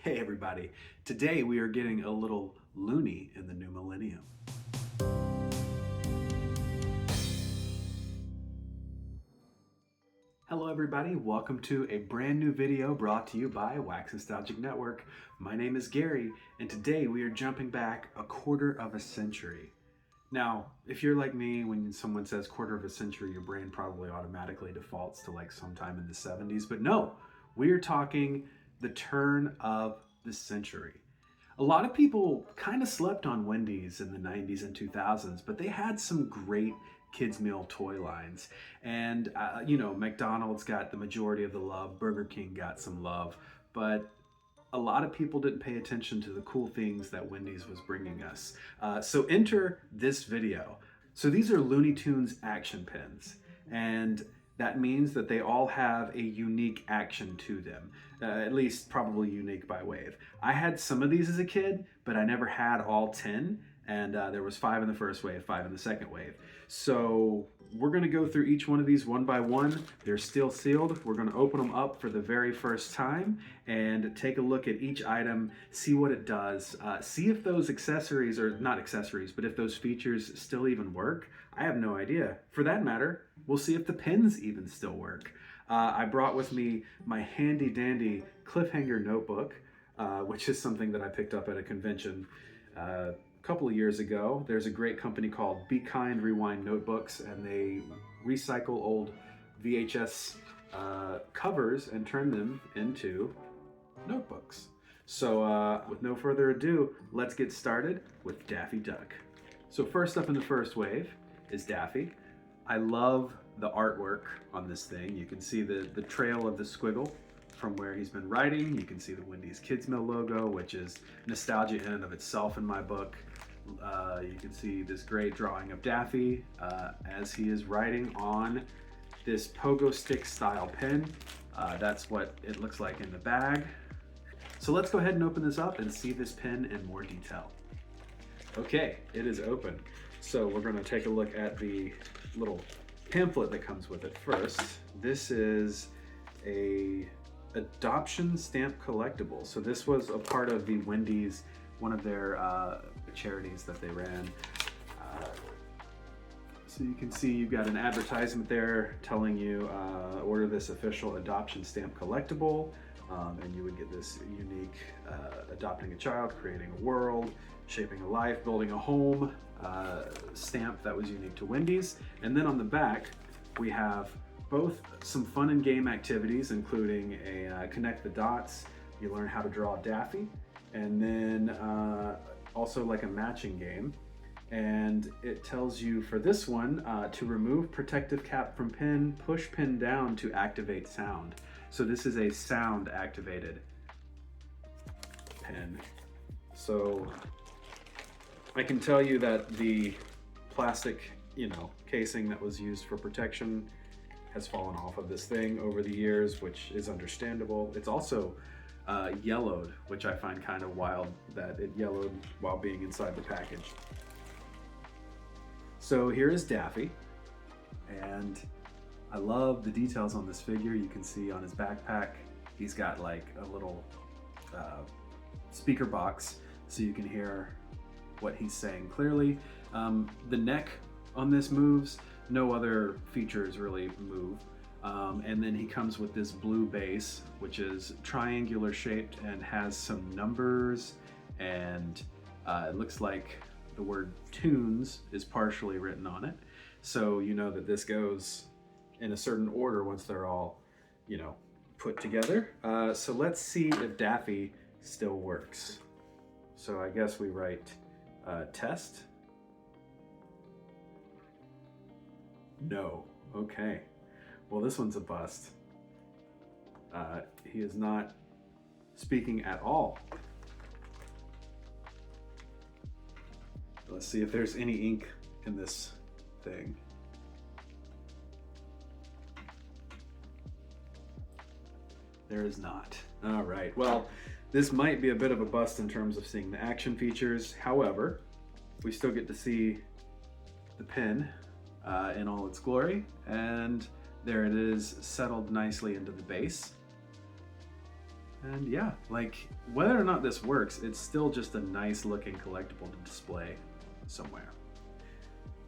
Hey everybody, today we are getting a little loony in the new millennium. Hello everybody, welcome to a brand new video brought to you by Wax Nostalgic Network. My name is Gary, and today we are jumping back a quarter of a century. Now, if you're like me, when someone says quarter of a century, your brain probably automatically defaults to like sometime in the 70s, but no, we are talking the turn of the century. A lot of people kind of slept on Wendy's in the 90s and 2000s, but they had some great kids meal toy lines. And McDonald's got the majority of the love, Burger King got some love, but a lot of people didn't pay attention to the cool things that Wendy's was bringing us. So enter this video. So these are Looney Tunes Action Pens, and that means that they all have a unique action to them, at least probably unique by wave. I had some of these as a kid, but I never had all 10, and there was 5 in the first wave, 5 in the second wave. So we're gonna go through each one of these one by one. They're still sealed. We're gonna open them up for the very first time and take a look at each item, see what it does, see if those accessories, or not accessories, but if those features still even work. I have no idea. For that matter, we'll see if the pens even still work. I brought with me my handy dandy cliffhanger notebook, which is something that I picked up at a convention a couple of years ago. There's a great company called Be Kind Rewind Notebooks, and they recycle old VHS covers and turn them into notebooks. So with no further ado, let's get started with Daffy Duck. So first up in the first wave is Daffy. I love the artwork on this thing. You can see the trail of the squiggle from where he's been writing. You can see the Wendy's Kids Meal logo, which is nostalgia in and of itself in my book. You can see this great drawing of Daffy as he is writing on this pogo stick style pen. That's what it looks like in the bag. So let's go ahead and open this up and see this pen in more detail. Okay, it is open. So we're going to take a look at the little pamphlet that comes with it first. This is a adoption stamp collectible. So this was a part of the Wendy's, one of their charities that they ran. So you can see you've got an advertisement there telling you order this official adoption stamp collectible, and you would get this unique adopting a child, creating a world, shaping a life, building a home stamp that was unique to Wendy's. And then on the back we have both some fun and game activities, including a connect the dots. You learn how to draw Daffy, and then also like a matching game. And it tells you for this one to remove protective cap from pen, push pen down to activate sound. So this is a sound activated pen. So I can tell you that the plastic, casing that was used for protection has fallen off of this thing over the years, which is understandable. It's also yellowed, which I find kind of wild that it yellowed while being inside the package. So here is Daffy, and I love the details on this figure. You can see on his backpack, he's got like a little speaker box so you can hear what he's saying clearly. The neck on this moves. No other features really move. And then he comes with this blue base, which is triangular shaped and has some numbers, and it looks like the word tunes is partially written on it. So you know that this goes in a certain order once they're all, put together. So let's see if Daffy still works. So I guess we write test. No. Okay. Well, this one's a bust. He is not speaking at all. Let's see if there's any ink in this thing. There is not. All right. Well, this might be a bit of a bust in terms of seeing the action features. However, we still get to see the pen in all its glory, and there it is, settled nicely into the base. And yeah, like whether or not this works, it's still just a nice looking collectible to display somewhere.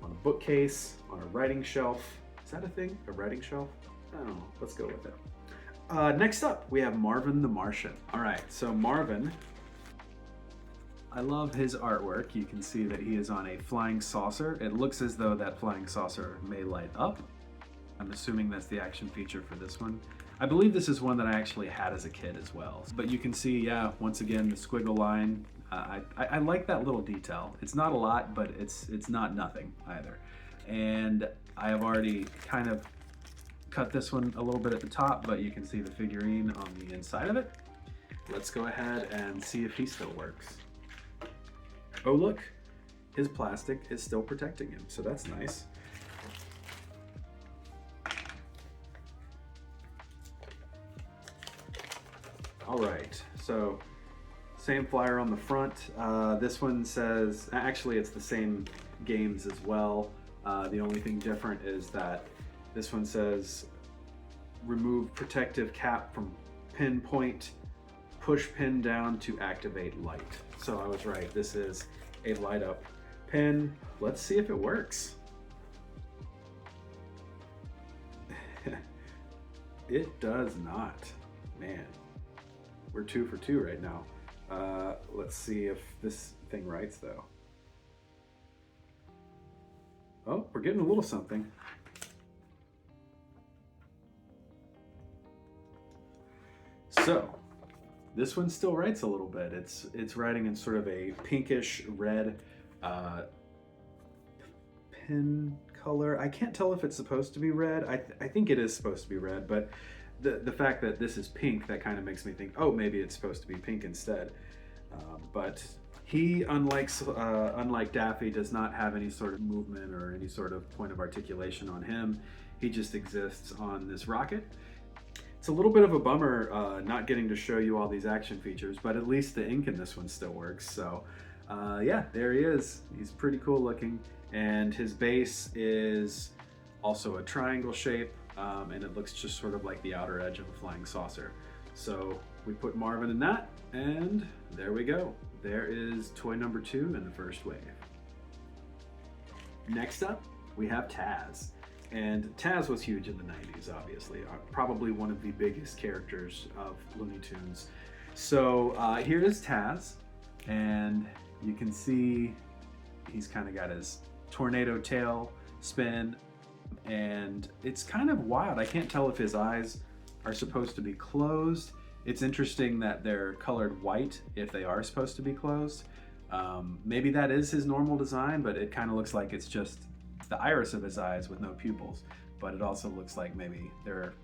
On a bookcase, on a writing shelf. Is that a thing? A writing shelf? I don't know. Let's go with it. Next up, we have Marvin the Martian. All right, so Marvin, I love his artwork. You can see that he is on a flying saucer. It looks as though that flying saucer may light up. I'm assuming that's the action feature for this one. I believe this is one that I actually had as a kid as well. But you can see, yeah, once again, the squiggle line. I like that little detail. It's not a lot, but it's not nothing either. And I have already kind of cut this one a little bit at the top, but you can see the figurine on the inside of it. Let's go ahead and see if he still works. Oh look, his plastic is still protecting him, so that's nice. All right, so same flyer on the front. This one says, actually it's the same games as well. The only thing different is that this one says, remove protective cap from pinpoint, push pin down to activate light. So I was right, this is a light up pen. Let's see if it works. It does not, man. We're 2 for 2 right now. Let's see if this thing writes though. Oh, we're getting a little something. So, this one still writes a little bit. It's writing in sort of a pinkish red pen color. I can't tell if it's supposed to be red. I think it is supposed to be red, but the fact that this is pink, that kind of makes me think, oh, maybe it's supposed to be pink instead. But he, unlike Daffy, does not have any sort of movement or any sort of point of articulation on him. He just exists on this rocket. It's a little bit of a bummer not getting to show you all these action features, but at least the ink in this one still works. So yeah, there he is. He's pretty cool looking. And his base is also a triangle shape, and it looks just sort of like the outer edge of a flying saucer. So we put Marvin in that, and there we go. There is toy number 2 in the first wave. Next up, we have Taz. And Taz was huge in the 90s, obviously. Probably one of the biggest characters of Looney Tunes. So here is Taz, and you can see he's kind of got his tornado tail spin, and it's kind of wild. I can't tell if his eyes are supposed to be closed. It's interesting that they're colored white if they are supposed to be closed. Maybe that is his normal design, but it kind of looks like it's just the iris of his eyes with no pupils, but it also looks like maybe their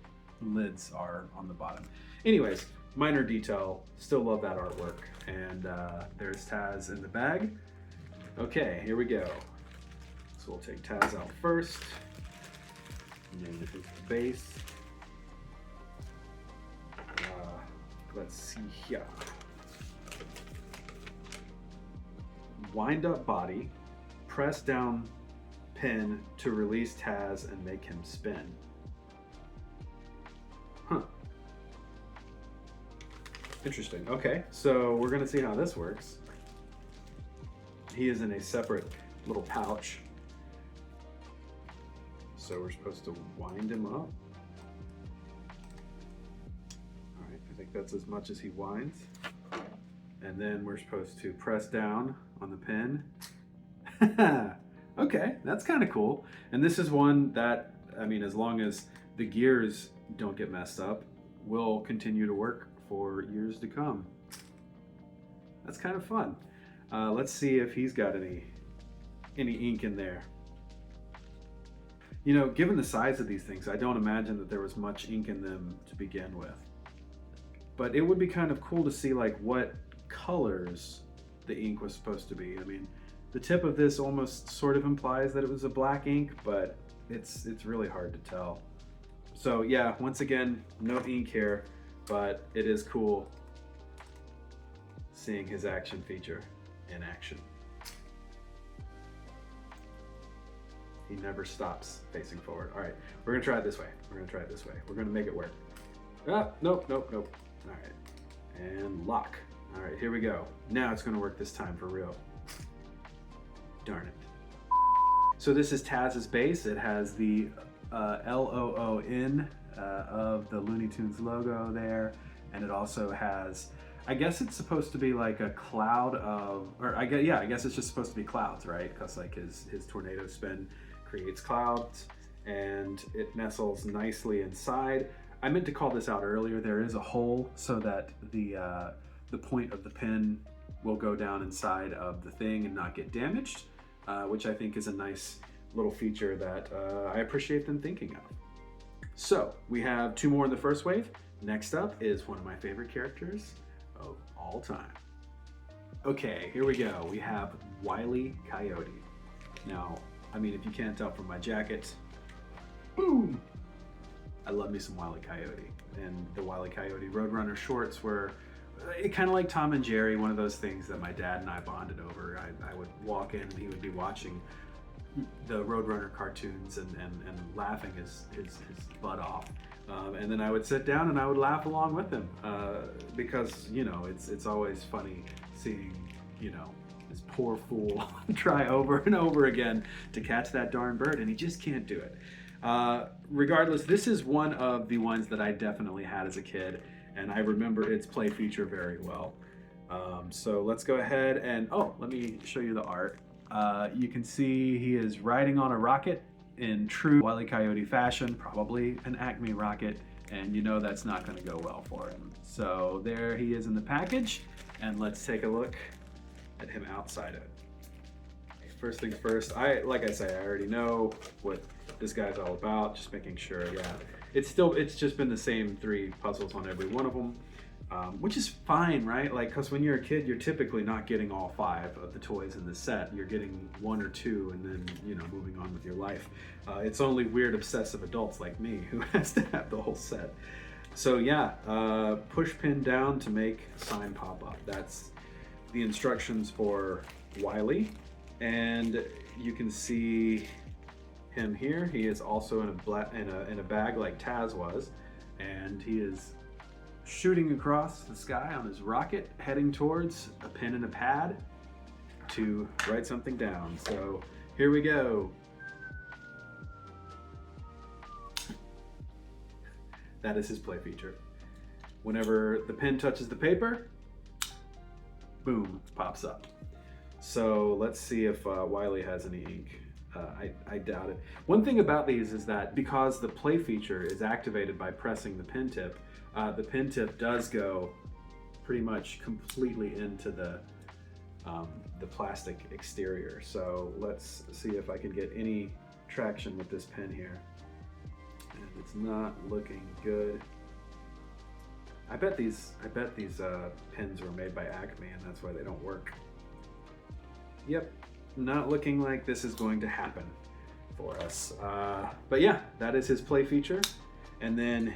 lids are on the bottom. Anyways, minor detail, still love that artwork. And there's Taz in the bag. Okay, here we go. So we'll take Taz out first, and then this is the base. Let's see here. Wind up body, press down pin to release Taz and make him spin. Huh. Interesting. Okay, so we're gonna see how this works. He is in a separate little pouch. So we're supposed to wind him up. All right, I think that's as much as he winds. And then we're supposed to press down on the pin. Okay, that's kind of cool. And this is one that, I mean, as long as the gears don't get messed up, will continue to work for years to come. That's kind of fun. Let's see if he's got any ink in there. You know, given the size of these things, I don't imagine that there was much ink in them to begin with. But it would be kind of cool to see like what colors the ink was supposed to be. I mean, the tip of this almost sort of implies that it was a black ink, but it's really hard to tell. So yeah, once again, no ink here, but it is cool seeing his action feature in action. He never stops facing forward. All right, we're gonna try it this way. We're gonna make it work. Ah, nope. All right. and lock. All right, here we go. Now it's gonna work this time for real. Darn it. So this is Taz's base. It has the LOON of the Looney Tunes logo there, and it also has, I guess it's supposed to be like a cloud of, or I guess it's just supposed to be clouds, right? Because like his tornado spin creates clouds, and it nestles nicely inside. I meant to call this out earlier. There is a hole so that the point of the pin will go down inside of the thing and not get damaged, which I think is a nice little feature that I appreciate them thinking of. So we have 2 more in the first wave. Next up is one of my favorite characters of all time. Okay, here we go. We have Wile E. Coyote. Now, I mean, if you can't tell from my jacket, boom! I love me some Wile E. Coyote. And the Wile E. Coyote Roadrunner shorts were kind of like Tom and Jerry, one of those things that my dad and I bonded over. I would walk in and he would be watching the Roadrunner cartoons and laughing his butt off. And then I would sit down and I would laugh along with him because, you know, it's always funny seeing, you know, this poor fool try over and over again to catch that darn bird, and he just can't do it. Regardless, this is one of the ones that I definitely had as a kid, and I remember its play feature very well. So let's go ahead and, let me show you the art. You can see he is riding on a rocket in true Wile E. Coyote fashion, probably an Acme rocket, and you know that's not gonna go well for him. So there he is in the package, and let's take a look at him outside of it. First things first, like I say, I already know what this guy's all about, just making sure, it's just been the same 3 puzzles on every one of them. Which is fine, right? Like, because when you're a kid, you're typically not getting all 5 of the toys in the set. You're getting 1 or 2 and then, you know, moving on with your life. It's only weird obsessive adults like me who has to have the whole set. So yeah, push pin down to make sign pop up. That's the instructions for Wile E. And you can see him here. He is also in a bag like Taz was, and he is shooting across the sky on his rocket, heading towards a pen and a pad to write something down. So here we go. That is his play feature. Whenever the pen touches the paper, boom, pops up. So let's see if Wile E has any ink. I doubt it. One thing about these is that because the play feature is activated by pressing the pen tip does go pretty much completely into the plastic exterior. So let's see if I can get any traction with this pen here. And it's not looking good. I bet these pens were made by Acme, and that's why they don't work. Yep, not looking like this is going to happen for us. But yeah, that is his play feature. And then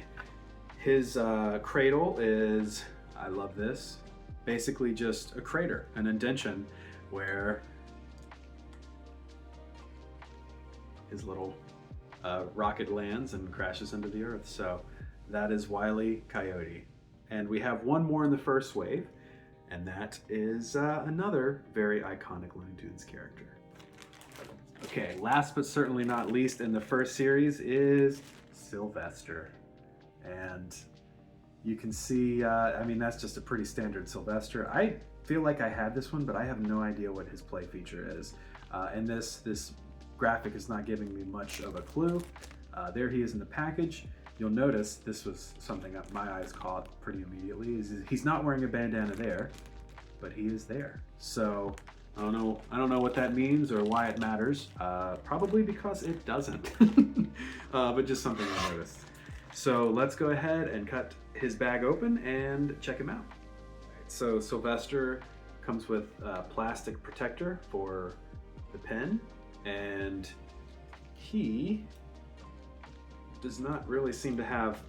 his cradle is, I love this, basically just a crater, an indentation where his little rocket lands and crashes into the earth. So that is Wile E. Coyote. And we have 1 more in the first wave, and that is another very iconic Looney Tunes character. Okay, last but certainly not least in the first series is Sylvester. And you can see, I mean, that's just a pretty standard Sylvester. I feel like I had this one, but I have no idea what his play feature is. And this graphic is not giving me much of a clue. There he is in the package. You'll notice this was something that my eyes caught pretty immediately. He's not wearing a bandana there, but he is there. So I don't know what that means or why it matters. Probably because it doesn't, but just something I noticed. So let's go ahead and cut his bag open and check him out. So Sylvester comes with a plastic protector for the pen, and he does not really seem to have,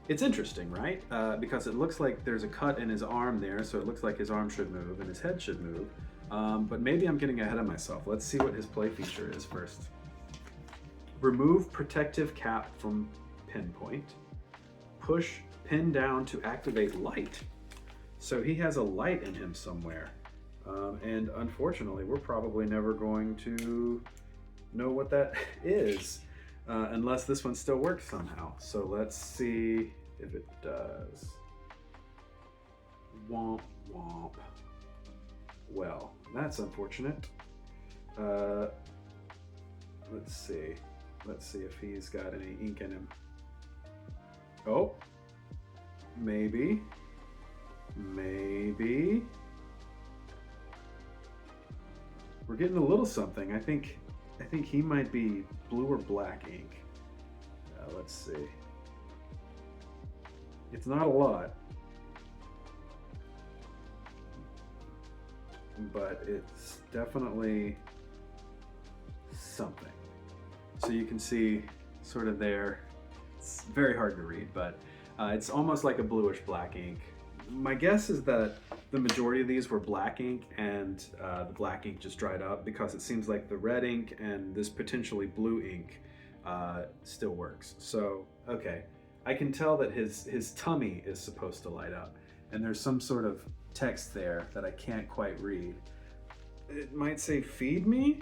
it's interesting, right? Because it looks like there's a cut in his arm there, so it looks like his arm should move and his head should move. But maybe I'm getting ahead of myself. Let's see what his play feature is first. Remove protective cap from pinpoint. Push pin down to activate light. So he has a light in him somewhere. And unfortunately, we're probably never going to know what that is unless this one still works somehow. So let's see if it does. Womp womp. Well, that's unfortunate. Let's see. Let's see if he's got any ink in him. Oh, maybe. Maybe. We're getting a little something. I think he might be blue or black ink. Let's see. It's not a lot, but it's definitely something. So you can see sort of there. It's very hard to read, but it's almost like a bluish black ink. My guess is that the majority of these were black ink, and the black ink just dried up, because it seems like the red ink and this potentially blue ink still works. So, okay, I can tell that his tummy is supposed to light up, and there's some sort of text there that I can't quite read. It might say feed me.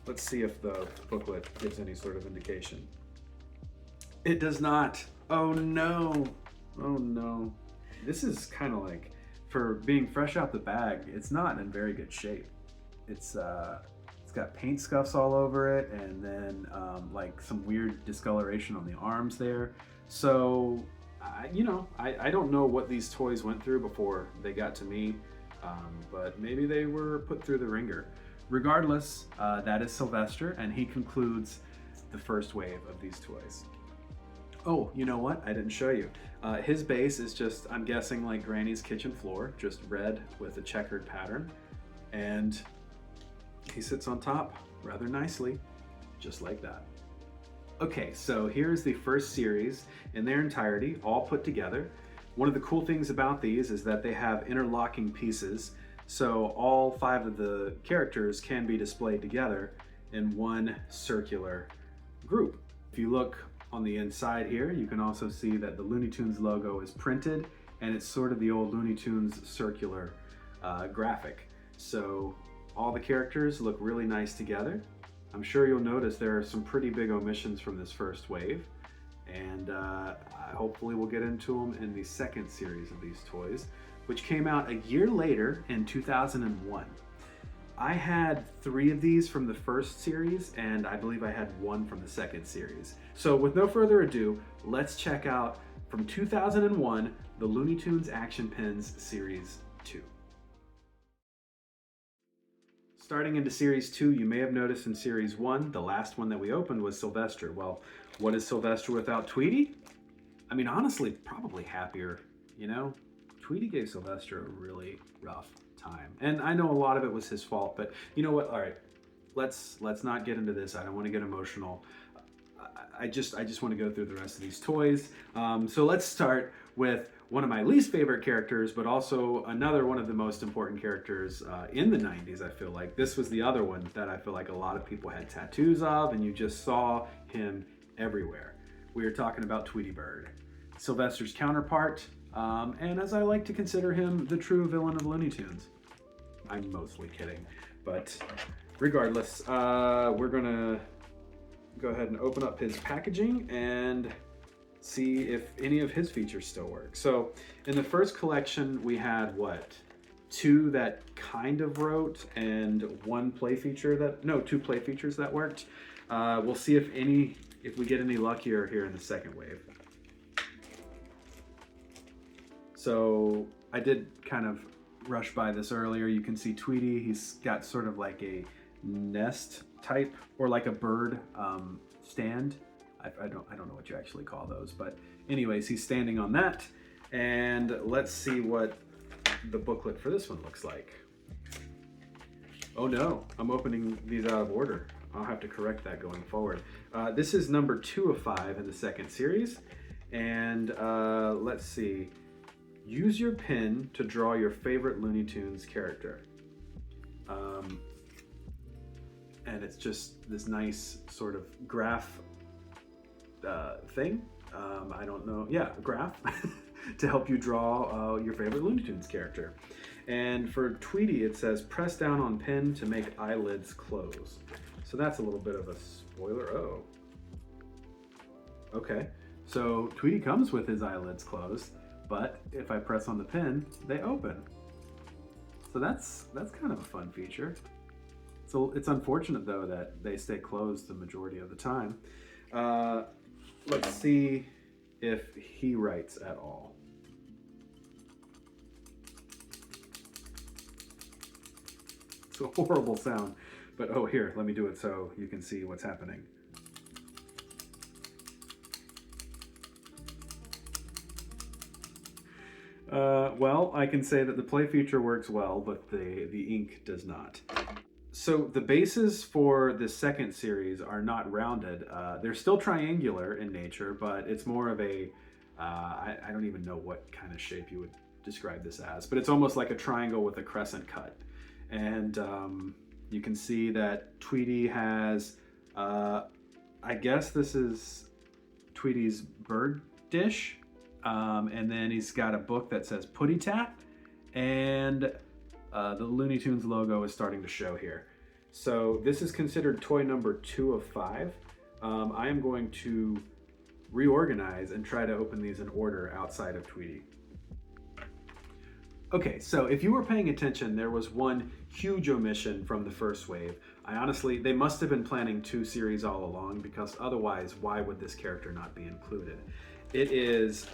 Let's see if the booklet gives any sort of indication. It does not. Oh no. Oh no. This is kind of like, for being fresh out the bag, it's not in very good shape. It's got paint scuffs all over it, and then like some weird discoloration on the arms there. So, I don't know what these toys went through before they got to me, but maybe they were put through the ringer. Regardless, that is Sylvester, and he concludes the first wave of these toys. Oh, you know what? I didn't show you. His base is just, I'm guessing, like Granny's kitchen floor, just red with a checkered pattern. And he sits on top rather nicely, just like that. Okay, so here's the first series in their entirety, all put together. One of the cool things about these is that they have interlocking pieces, so all 5 of the characters can be displayed together in one circular group. If you look on the inside here, you can also see that the Looney Tunes logo is printed, and it's sort of the old Looney Tunes circular graphic. So all the characters look really nice together. I'm sure you'll notice there are some pretty big omissions from this first wave, and hopefully we'll get into them in the second series of these toys, which came out a year later in 2001. I had 3 of these from the first series, and I believe I had 1 from the second series. So with no further ado, let's check out from 2001, the Looney Tunes Action Pens Series 2. Starting into Series 2, you may have noticed in Series 1, the last one that we opened was Sylvester. Well, what is Sylvester without Tweety? I mean, honestly, probably happier, you know? Tweety gave Sylvester a really rough time. And I know a lot of it was his fault, but you know what? All right, let's not get into this. I don't want to get emotional. I just want to go through the rest of these toys. So let's start with one of my least favorite characters, but also another one of the most important characters in the 90s, I feel like. This was the other one that I feel like a lot of people had tattoos of, and you just saw him everywhere. We are talking about Tweety Bird, Sylvester's counterpart, and as I like to consider him, the true villain of Looney Tunes. I'm mostly kidding, but regardless, we're gonna go ahead and open up his packaging and see if any of his features still work. So in the first collection, we had what? 2 that kind of wrote, and 1 play feature that, no, 2 play features that worked. We'll see if we get any luckier here in the second wave. So I did kind of rush by this earlier. You can see Tweety, he's got sort of like a nest type, or like a bird stand. I don't know what you actually call those, but anyways, he's standing on that. And let's see what the booklet for this one looks like. Oh no, I'm opening these out of order. I'll have to correct that going forward. This is number 2 of 5 in the second series. And let's see. Use your pen to draw your favorite Looney Tunes character. And it's just this nice sort of graph thing. I don't know. Yeah, graph. to help you draw your favorite Looney Tunes character. And for Tweety, it says press down on pen to make eyelids close. So that's a little bit of a spoiler. Oh. Okay, so Tweety comes with his eyelids closed, but if I press on the pen, they open. So that's kind of a fun feature. So it's unfortunate though that they stay closed the majority of the time. Let's see if he writes at all. It's a horrible sound, but oh, here, let me do it so you can see what's happening. Well, I can say that the play feature works well, but the ink does not. So the bases for the second series are not rounded. They're still triangular in nature, but it's more of a, I don't even know what kind of shape you would describe this as, but it's almost like a triangle with a crescent cut. And you can see that Tweety has, I guess this is Tweety's bird dish. And then he's got a book that says Putty Tat, and the Looney Tunes logo is starting to show here. So this is considered toy number 2 of 5. I am going to reorganize and try to open these in order outside of Tweety. Okay, so if you were paying attention, there was one huge omission from the first wave. They must have been planning 2 series all along, because otherwise, why would this character not be included? It is,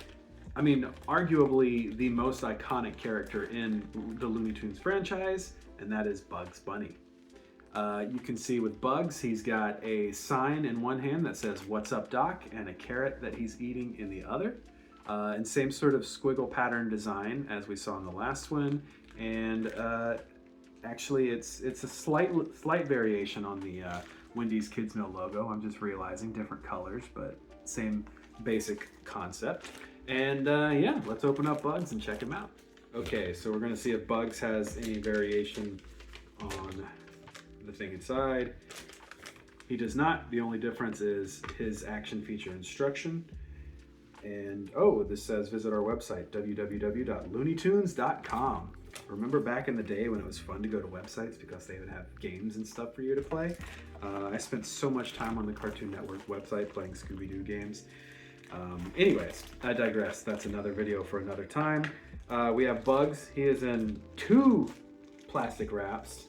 arguably the most iconic character in the Looney Tunes franchise, and that is Bugs Bunny. You can see with Bugs, he's got a sign in one hand that says, "What's up, Doc?" and a carrot that he's eating in the other. And same sort of squiggle pattern design as we saw in the last one. And actually, it's a slight variation on the Wendy's Kids Meal logo. I'm just realizing different colors, but same basic concept. And yeah, let's open up Bugs and check him out. Okay, so we're gonna see if Bugs has any variation on the thing inside. He does not. The only difference is his action feature instruction. And oh, this says visit our website, www.looneytunes.com. Remember back in the day when it was fun to go to websites because they would have games and stuff for you to play? I spent so much time on the Cartoon Network website playing Scooby-Doo games. Anyways, I digress. That's another video for another time. We have Bugs. He is in 2 plastic wraps.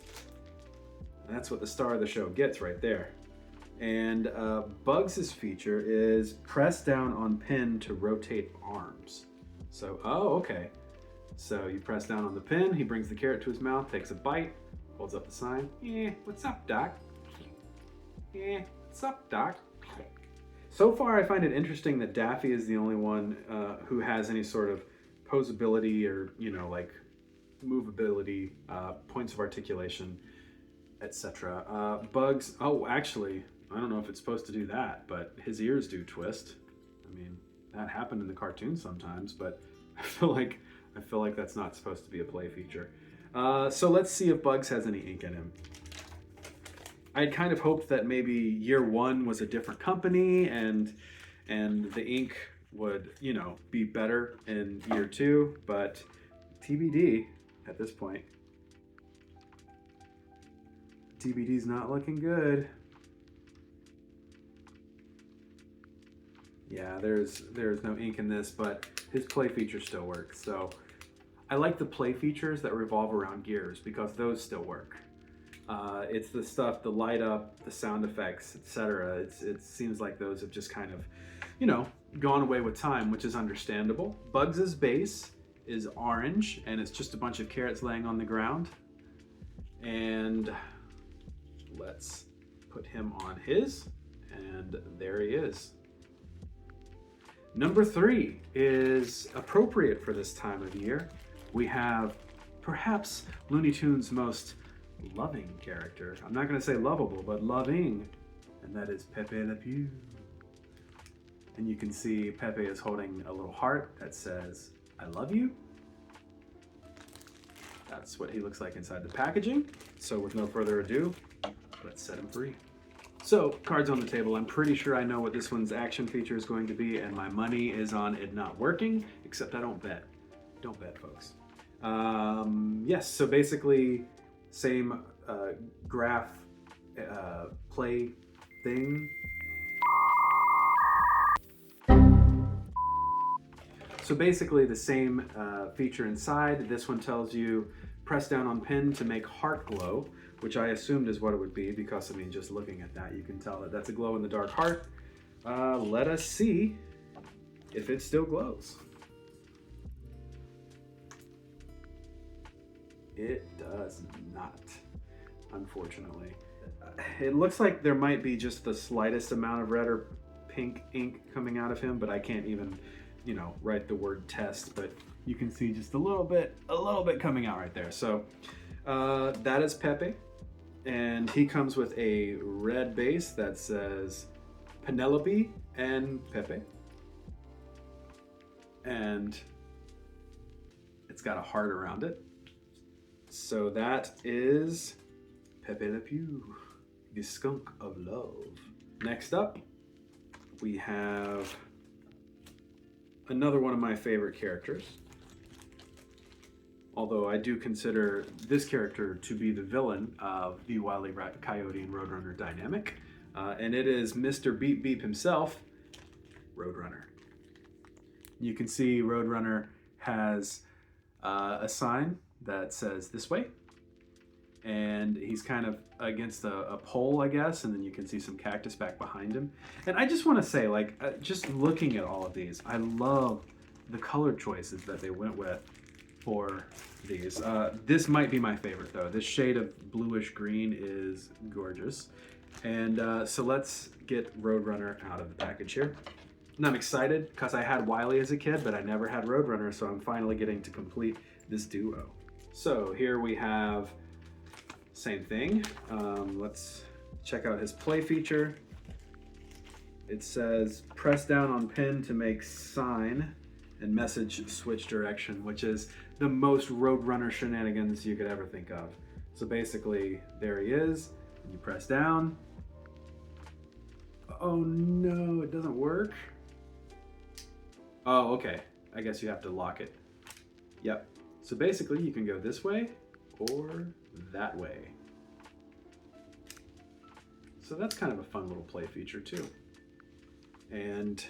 That's what the star of the show gets right there. And Bugs' feature is press down on pin to rotate arms. So, oh, okay. So you press down on the pin, he brings the carrot to his mouth, takes a bite, holds up the sign. "Yeah, what's up, Doc? Yeah, what's up, Doc?" So far, I find it interesting that Daffy is the only one who has any sort of posability or, like movability, points of articulation, etc. Bugs, oh, actually, I don't know if it's supposed to do that, but his ears do twist. That happened in the cartoon sometimes, but I feel like that's not supposed to be a play feature. So let's see if Bugs has any ink in him. I'd kind of hoped that maybe year 1 was a different company and the ink would, be better in year 2, but TBD at this point. TBD's not looking good. Yeah, there's no ink in this, but his play feature still works. So I like the play features that revolve around gears because those still work. It's the stuff, the light up, the sound effects, etc. It seems like those have just kind of, gone away with time, which is understandable. Bugs's base is orange, and it's just a bunch of carrots laying on the ground. And let's put him on his, and there he is. Number 3 is appropriate for this time of year. We have perhaps Looney Tunes' most loving character. I'm not going to say lovable, but loving, and that is Pepe Le Pew. And you can see Pepe is holding a little heart that says, "I love you." That's what he looks like inside the packaging. So with no further ado, let's set him free. So, cards on the table. I'm pretty sure I know what this one's action feature is going to be, and my money is on it not working, except I don't bet. Don't bet, folks. Yes, so basically, same graph play thing. So basically the same feature inside. This one tells you press down on pen to make heart glow, which I assumed is what it would be because, I mean, just looking at that, you can tell that that's a glow in the dark heart. Let us see if it still glows. It does not, unfortunately. It looks like there might be just the slightest amount of red or pink ink coming out of him, but I can't even, you know, write the word test, but you can see just a little bit coming out right there. So that is Pepe, and he comes with a red base that says Penelope and Pepe, and it's got a heart around it. So that is Pepe Le Pew, the skunk of love. Next up, we have another one of my favorite characters. Although I do consider this character to be the villain of the Wile E. Coyote and Roadrunner dynamic. And it is Mr. Beep Beep himself, Roadrunner. You can see Roadrunner has a sign that says this way, and he's kind of against a pole, I guess, and then you can see some cactus back behind him. And I just want to say, like, just looking at all of these, I love the color choices that they went with for these. This might be my favorite, though. This shade of bluish green is gorgeous. And so let's get Roadrunner out of the package here. And I'm excited because I had Wile E as a kid, but I never had Roadrunner, so I'm finally getting to complete this duo. So here we have same thing. Let's check out his play feature. It says press down on pen to make sign and message switch direction, which is the most Roadrunner shenanigans you could ever think of. So basically, there he is. You press down. Oh no, it doesn't work. Oh, okay. I guess you have to lock it. Yep. So basically, you can go this way or that way. So that's kind of a fun little play feature too. And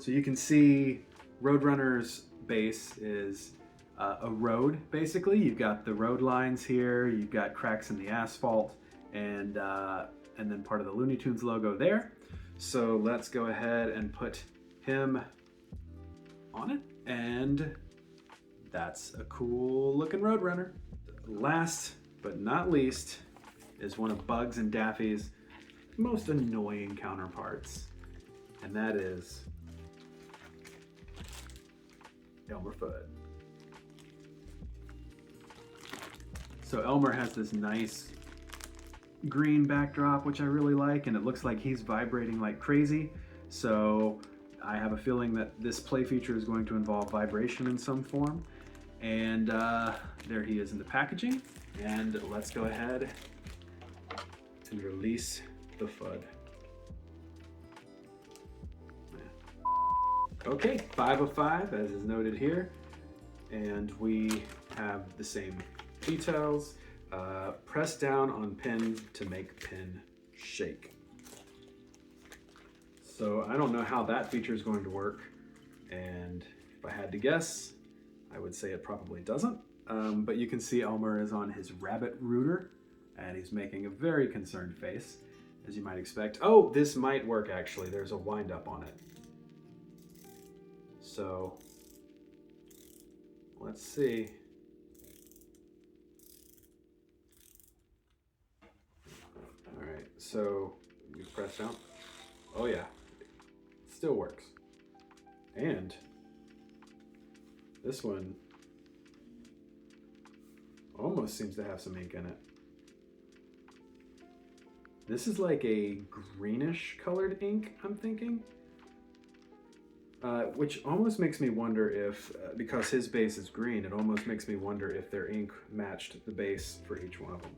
so you can see Roadrunner's base is a road, basically. You've got the road lines here, you've got cracks in the asphalt, and then part of the Looney Tunes logo there. So let's go ahead and put him on it, and that's a cool looking Roadrunner. Last but not least is one of Bugs and Daffy's most annoying counterparts, and that is Elmer Fudd. So Elmer has this nice green backdrop, which I really like, and it looks like he's vibrating like crazy. So I have a feeling that this play feature is going to involve vibration in some form. And there he is in the packaging. And let's go ahead and release the Fudd. Okay, 5 of 5, as is noted here. And we have the same details. Press down on pen to make pen shake. So I don't know how that feature is going to work. And if I had to guess, I would say it probably doesn't. But you can see Elmer is on his rabbit rooter, and he's making a very concerned face, as you might expect. Oh, this might work actually. There's a wind up on it. So let's see. All right, so we press down. Oh yeah, it still works. And this one almost seems to have some ink in it. This is like a greenish colored ink, I'm thinking. Which almost makes me wonder if, because his base is green, it almost makes me wonder if their ink matched the base for each one of them.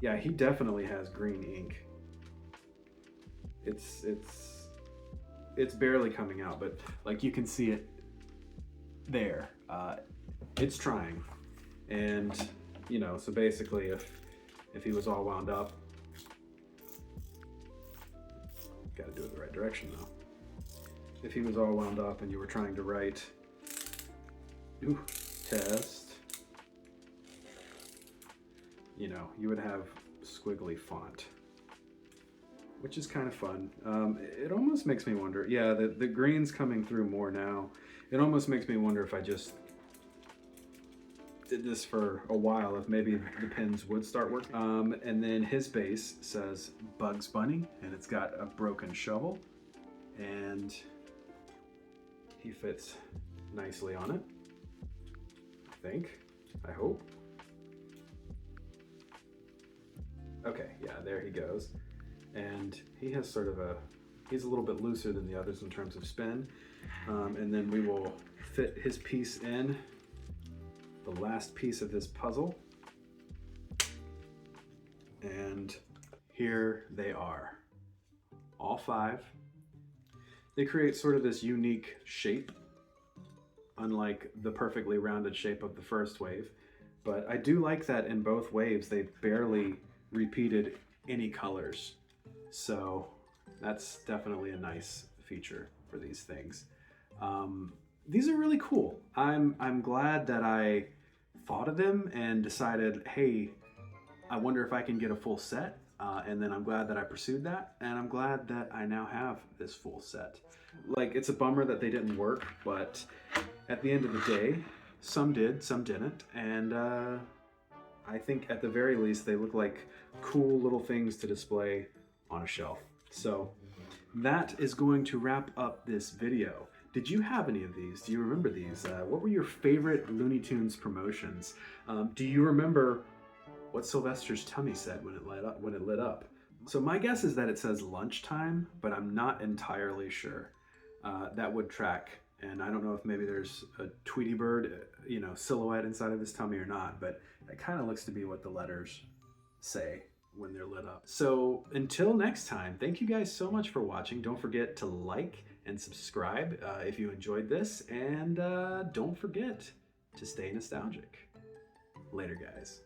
Yeah, he definitely has green ink. it's barely coming out, but like you can see it there. It's trying, and you know, so basically, if he was all wound up, got to do it the right direction though. If he was all wound up and you were trying to write, test, you know, you would have squiggly font, which is kind of fun. It almost makes me wonder, yeah, the green's coming through more now. It almost makes me wonder if I just did this for a while, if maybe the pens would start working. And then his base says Bugs Bunny, and it's got a broken shovel, and he fits nicely on it, I hope. Okay, yeah, there he goes. And he has sort of he's a little bit looser than the others in terms of spin. And then we will fit his piece in, the last piece of this puzzle. And here they are, all 5. They create sort of this unique shape, unlike the perfectly rounded shape of the first wave. But I do like that in both waves, they barely repeated any colors. So that's definitely a nice feature for these things. These are really cool. I'm glad that I thought of them and decided, hey, I wonder if I can get a full set. And then I'm glad that I pursued that, and I'm glad that I now have this full set. Like, it's a bummer that they didn't work, but at the end of the day, some did, some didn't, and I think at the very least they look like cool little things to display on a shelf. So that is going to wrap up this video. Did you have any of these? Do you remember these? What were your favorite Looney Tunes promotions? Do you remember what Sylvester's tummy said when it lit up? So my guess is that it says lunchtime, but I'm not entirely sure. That would track, and I don't know if maybe there's a Tweety Bird, silhouette inside of his tummy or not, but it kind of looks to be what the letters say when they're lit up. So until next time, thank you guys so much for watching. Don't forget to like and subscribe if you enjoyed this, and don't forget to stay nostalgic. Later, guys.